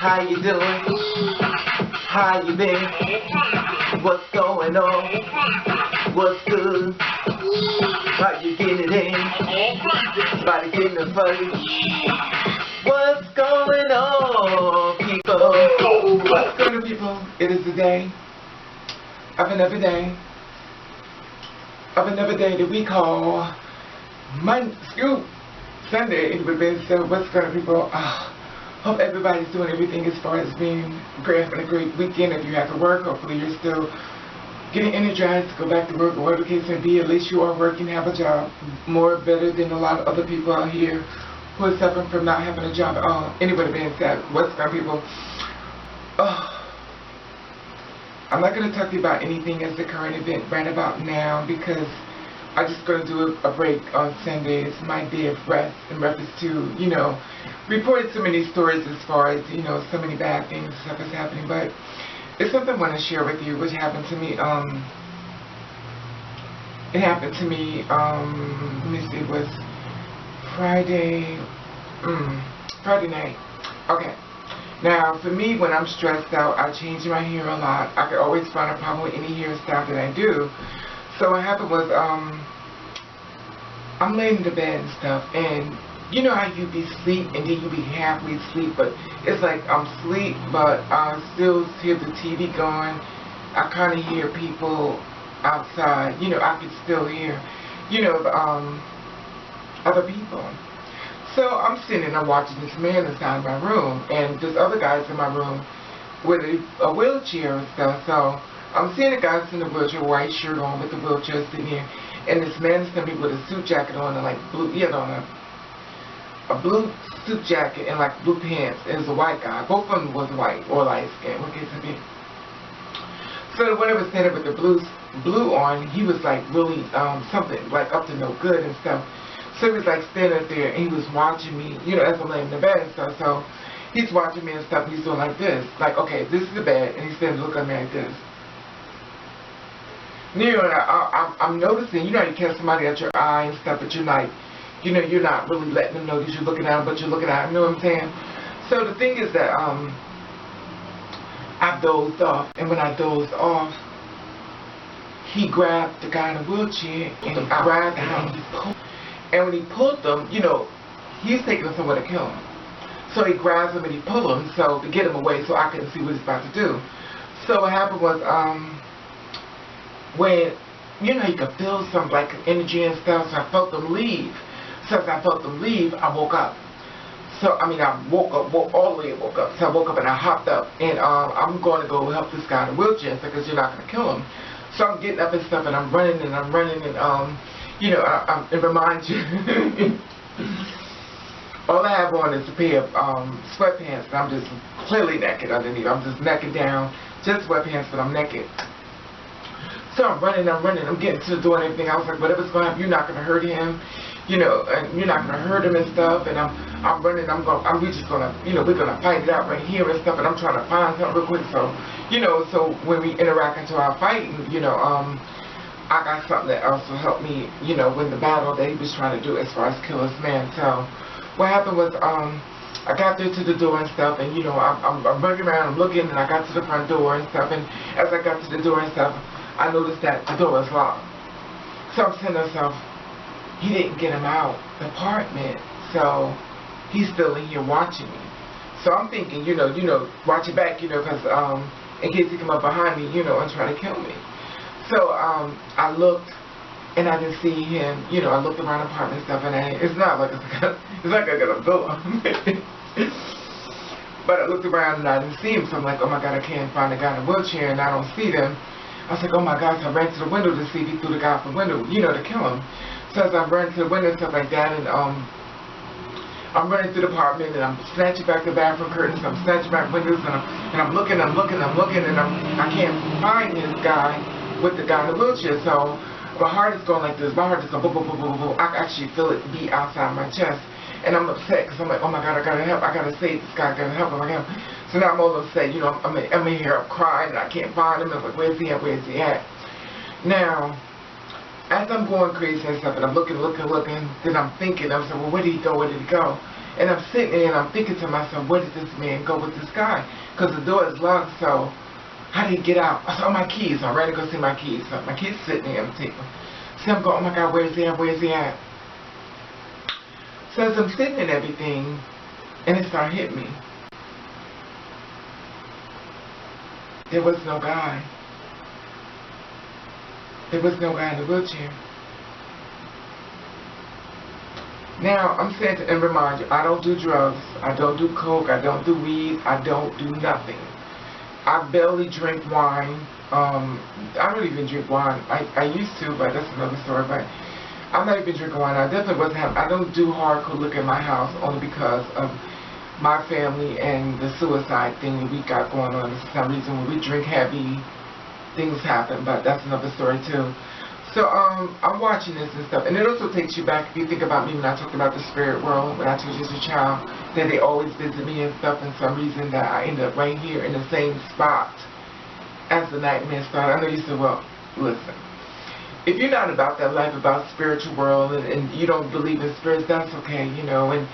How you doing? How you been? What's going on? What's good? How you getting it in? Body getting it funny. What's going on, people? What's going on, people? It is the day of another day that we call Sunday. It would be so. What's going on, people? Hope everybody's doing everything as far as being great, having a great weekend. If you have to work, hopefully you're still getting energized to go back to work, or whatever the case may be. At least you are working, have a job. More better than a lot of other people out here who are suffering from not having a job at all. Anybody being said, what's going on, people? I'm not going to talk to you about anything as the current event right about now, because I'm just going to do a break on Sunday. It's my day of rest in reference to, reporting so many stories as far as, so many bad things and stuff is happening. But it's something I want to share with you, which happened to me, it happened to me, let me see, it was Friday night. Okay. Now, for me, when I'm stressed out, I change my hair a lot. I can always find a problem with any hairstyle that I do. So what happened was, I'm laying in the bed and stuff, and you know how you be asleep and then you be halfway asleep, but it's like I'm asleep, but I still hear the TV going. I kind of hear people outside. I can still hear, other people. So I'm sitting and I'm watching this man inside my room, and there's other guys in my room with a wheelchair and stuff. So I'm seeing the guys in the wheelchair, white shirt on with the wheelchair sitting here, and this man is coming with a suit jacket on and like blue, a blue suit jacket and like blue pants. And it was a white guy. Both of them was white or light skin. What case it be? So whenever standing with the blue on, he was like really something like up to no good and stuff. So he was like standing there and he was watching me, as I'm laying in the bed and stuff. So he's watching me and stuff. And he's doing like this, like, okay, this is the bed, and he's standing looking at me like this. I'm noticing, you catch somebody at your eye and stuff, but you're not, you're not really letting them know that you're looking at them, but you're looking at them, you know what I'm saying? So the thing is that I dozed off, and when I dozed off, he grabbed the guy in the wheelchair, and he grabbed him, and he pulled. And when he pulled them, he's taking them somewhere to kill him. So he grabs him and he pulls him, so to get him away, so I couldn't see what he's about to do. So what happened was, when, you could feel some, like, energy and stuff, so I felt them leave. So as I felt them leave, I woke up. So, I woke all the way woke up. So I woke up and I hopped up, and I'm going to go help this guy in the wheelchair because you're not going to kill him. So I'm getting up and stuff, and I'm running, and it reminds you, all I have on is a pair of sweatpants, and I'm just clearly naked underneath. I'm just naked down, just sweatpants, but I'm naked. So I'm running, I'm getting to the door and everything. I was like, whatever's going to happen, you're not going to hurt him, and you're not going to hurt him and stuff. And I'm running, we're just going to, we're going to fight it out right here and stuff. And I'm trying to find something real quick. So, so when we interact into our fighting, I got something that also helped me, win the battle that he was trying to do as far as kill this man. So what happened was, I got there to the door and stuff, and, I'm running around, I'm looking, and I got to the front door and stuff. And as I got to the door and stuff, I noticed that the door was locked. So I'm saying to myself, he didn't get him out the apartment, so he's still in here watching me. So I'm thinking, watch it back, because in case he come up behind me, and try to kill me. So I looked, and I didn't see him. I looked around the apartment and stuff, and it's not like I got a villa. But I looked around and I didn't see him, so I'm like, oh my God, I can't find the guy in the wheelchair, and I don't see them. I was like, oh my gosh, I ran to the window to see if he threw the guy out the window, to kill him. So as I ran to the window and stuff like that, and I'm running through the apartment, and I'm snatching back the bathroom curtains, I'm snatching back windows, and I'm looking, and I can't find this guy with the guy in the wheelchair. So my heart is going like this. My heart is going boom, boom, boom, boom, boom. I can actually feel it beat outside my chest. And I'm upset because I'm like, oh my God, I gotta help. I gotta save this guy. I gotta help him. So now I'm all upset. I'm in here, I'm crying, and I can't find him. I'm like, where's he at? Where's he at? Now, as I'm going crazy and stuff, and I'm looking, then I'm thinking, I'm saying, well, where did he go? Where did he go? And I'm sitting there and I'm thinking to myself, where did this man go with this guy? Because the door is locked, so how did he get out? I saw my keys. I ran to go see my keys. So my keys sitting there on the table. So I'm going, oh my God, where's he at? Where's he at? So as I'm sitting in everything, and it started hitting me, there was no guy. There was no guy in the wheelchair. Now, I'm saying to and remind you, I don't do drugs, I don't do coke, I don't do weed, I don't do nothing. I barely drink wine. I don't even drink wine. I used to, but that's another story. But I'm not even drinking wine. I definitely wasn't having, I don't do hardcore liquor in my house only because of my family and the suicide thing that we got going on. For some reason, when we drink heavy, things happen, but that's another story too. So I'm watching this and stuff, and it also takes you back. If you think about me when I talked about the spirit world, when I told you as a child that they always visit me and stuff, and some reason that I end up right here in the same spot as the nightmare started. I know you said, well, listen, if you're not about that life, about spiritual world, and you don't believe in spirits, that's okay, you know. And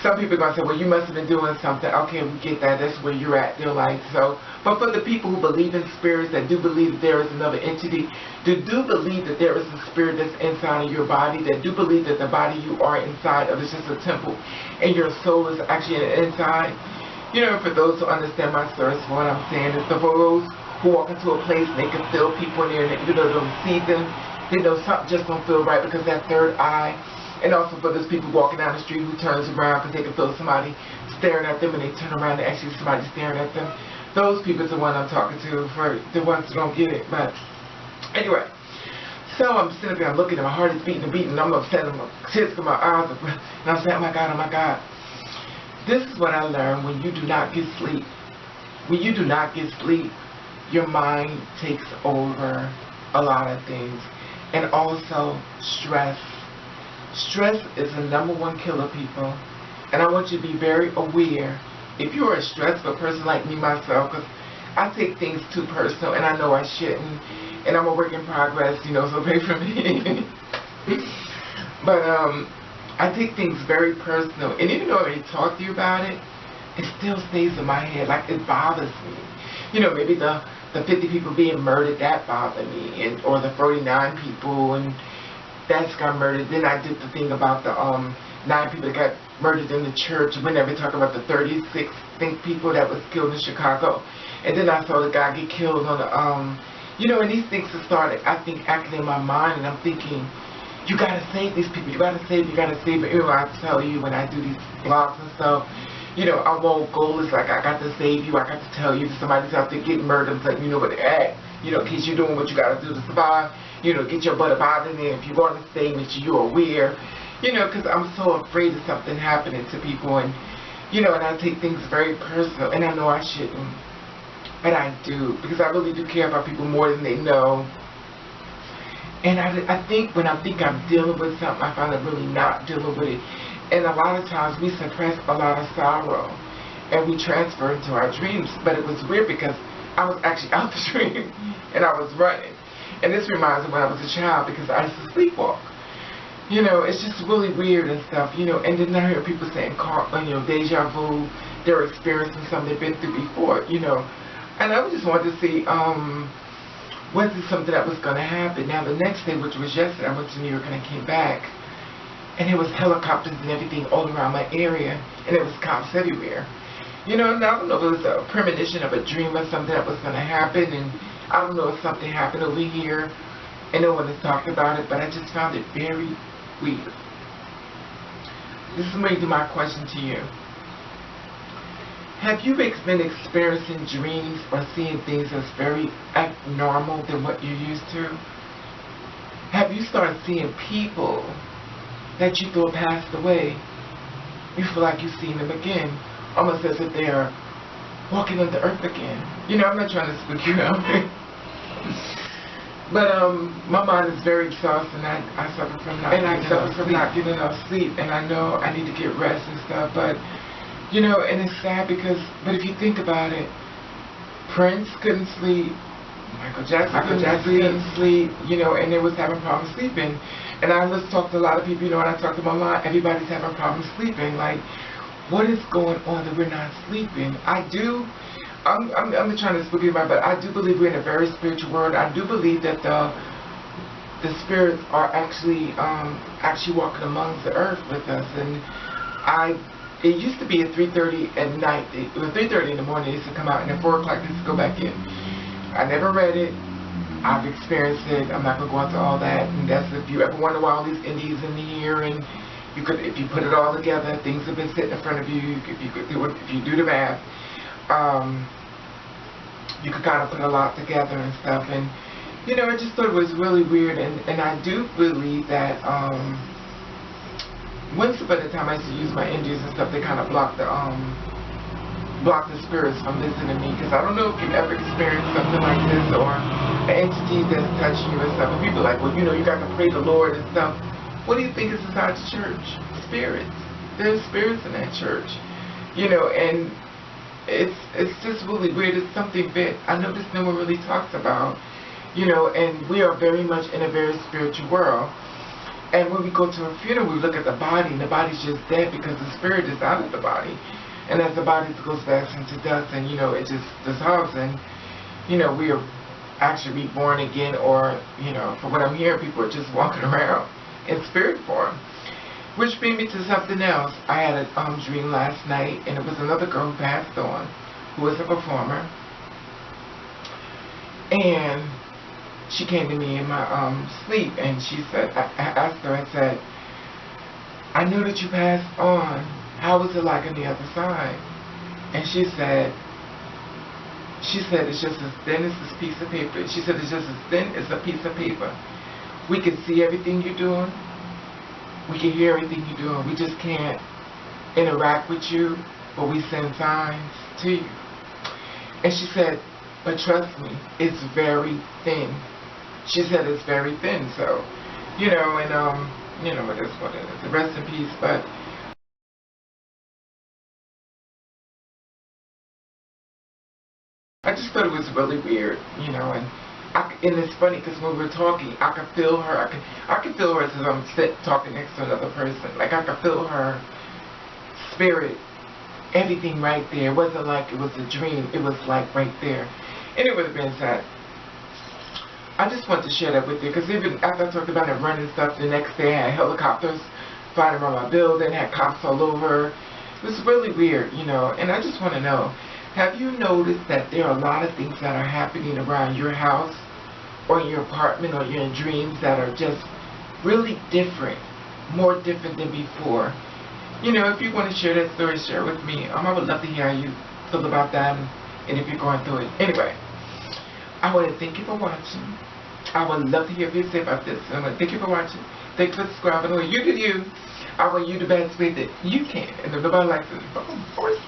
some people are going to say, well, you must have been doing something. Okay, we get that. That's where you're at in your life. So, but for the people who believe in spirits, that do believe that there is another entity, that do believe that there is a spirit that's inside of your body, that do believe that the body you are inside of is just a temple, and your soul is actually inside. You know, for those who understand my source, what I'm saying is for those who walk into a place and they can feel people in there, and even though they don't see them, they know something just don't feel right because that third eye. And also for those people walking down the street who turns around because they can feel somebody staring at them and they turn around and actually somebody staring at them. Those people is the one I'm talking to, for the ones who don't get it. But anyway, so I'm sitting there, I'm looking at my heart is beating and beating, and I'm upset, and my tears come out my eyes, and I'm saying, oh my God, oh my God. This is what I learned when you do not get sleep. When you do not get sleep, your mind takes over a lot of things. And also stress. Stress is the #1 killer, people. And I want you to be very aware. If you're a stressful person like me, myself, because I take things too personal, and I know I shouldn't. And I'm a work in progress, you know, so pray for me. But I take things very personal. And even though I already talked to you about it, it still stays in my head. Like, it bothers me. You know, maybe the 50 people being murdered, that bothered me. And, or the 49 people, and that's got murdered. Then I did the thing about the 9 people that got murdered in the church. Whenever talking about the 36 people that was killed in Chicago, and then I saw the guy get killed on the you know, and these things have started, I think, acting in my mind, and I'm thinking, you gotta save these people. You gotta save. You gotta save. But anyway, I tell you when I do these blogs and stuff, you know, our whole goal is like, I got to save you. I got to tell you if somebody's out there getting murdered, like, you know where they're at. You know, in case you're doing what you gotta do to survive. You know, get your butt up out of there. If you're going to stay, make sure you're aware. You know, because I'm so afraid of something happening to people. And, you know, and I take things very personal. And I know I shouldn't. But I do. Because I really do care about people more than they know. And I think when I think I'm dealing with something, I find I'm really not dealing with it. And a lot of times we suppress a lot of sorrow. And we transfer into our dreams. But it was weird because I was actually out the dream. And I was running. And this reminds me when I was a child because I used to sleepwalk. You know, it's just really weird and stuff, you know. And then I hear people saying, you know, deja vu, they're experiencing something they've been through before, you know. And I just wanted to see, was it something that was going to happen? Now, the next day, which was yesterday, I went to New York and I came back. And there was helicopters and everything all around my area. And there was cops everywhere. You know, and I don't know if it was a premonition of a dream or something that was going to happen. And I don't know if something happened over here, and no one has talked about it, but I just found it very weird. This is maybe my question to you. Have you been experiencing dreams or seeing things that's very abnormal than what you're used to? Have you started seeing people that you thought passed away? You feel like you've seen them again, almost as if they're walking on the earth again. You know, I'm not trying to spook you out. But my mind is very exhausted, and I suffer from not getting enough sleep, and I know I need to get rest and stuff. But you know, and it's sad because, but if you think about it, Prince couldn't sleep, Michael Jackson couldn't sleep, you know, and they was having problems sleeping. And I just talked to a lot of people, you know, and I talked to them online. Everybody's having problems sleeping. Like, what is going on that we're not sleeping? I'm trying to speak about, but I do believe we're in a very spiritual world. I do believe that the spirits are actually walking amongst the earth with us. And it used to be at 3:30 at night. It was 3:30 in the morning. It used to come out, and at 4 o'clock it used to go back in. I never read it. I've experienced it. I'm not gonna go into all that. And that's if you ever wonder why all these Indies in the air, and if you put it all together, things have been sitting in front of you. If you do the math, you could kind of put a lot together and stuff. And I just thought it was really weird. And I do believe that once upon a time I used to use my Indies and stuff, they kind of block the spirits from visiting me, because I don't know if you've ever experienced something like this, or an entity that's touching you and stuff. And people are like, well, you got to pray the Lord and stuff. What do you think is inside the church? Spirits. There's spirits in that church. And it's just really weird. It's something that I noticed no one really talks about. And we are very much in a very spiritual world. And when we go to a funeral, we look at the body, and the body's just dead because the spirit is out of the body. And as the body goes back into dust, and it just dissolves, and we are actually reborn again, or from what I'm hearing, people are just walking around in spirit form. Which brings me to something else. I had a dream last night, and it was another girl who passed on, who was a performer, and she came to me in my sleep, and she said, I asked her, I said, I know that you passed on. How was it like on the other side? And she said, it's just as thin as this piece of paper. She said, it's just as thin as a piece of paper. We can see everything you're doing. We can hear everything you're doing. We just can't interact with you, but we send signs to you. And she said, but trust me, it's very thin. She said it's very thin. So, and it is what it is. Rest in peace. But I just thought it was really weird, and it's funny because when we were talking, I could feel her. I could feel her as if I'm talking next to another person. Like I could feel her spirit, everything right there. It wasn't like it was a dream. It was like right there. And it would have been sad. I just wanted to share that with you, because even after I talked about it running stuff, the next day I had helicopters flying around my building, had cops all over. It was really weird, and I just want to know, have you noticed that there are a lot of things that are happening around your house or in your apartment or your dreams that are just really different, more different than before? If you want to share that story, share it with me. I would love to hear how you feel about that, and if you're going through it. Anyway, I want to thank you for watching. I would love to hear what you say about this. I want to thank you for watching. Thanks for subscribing. You do you. I want you the best way that you can. And if nobody likes it, of course.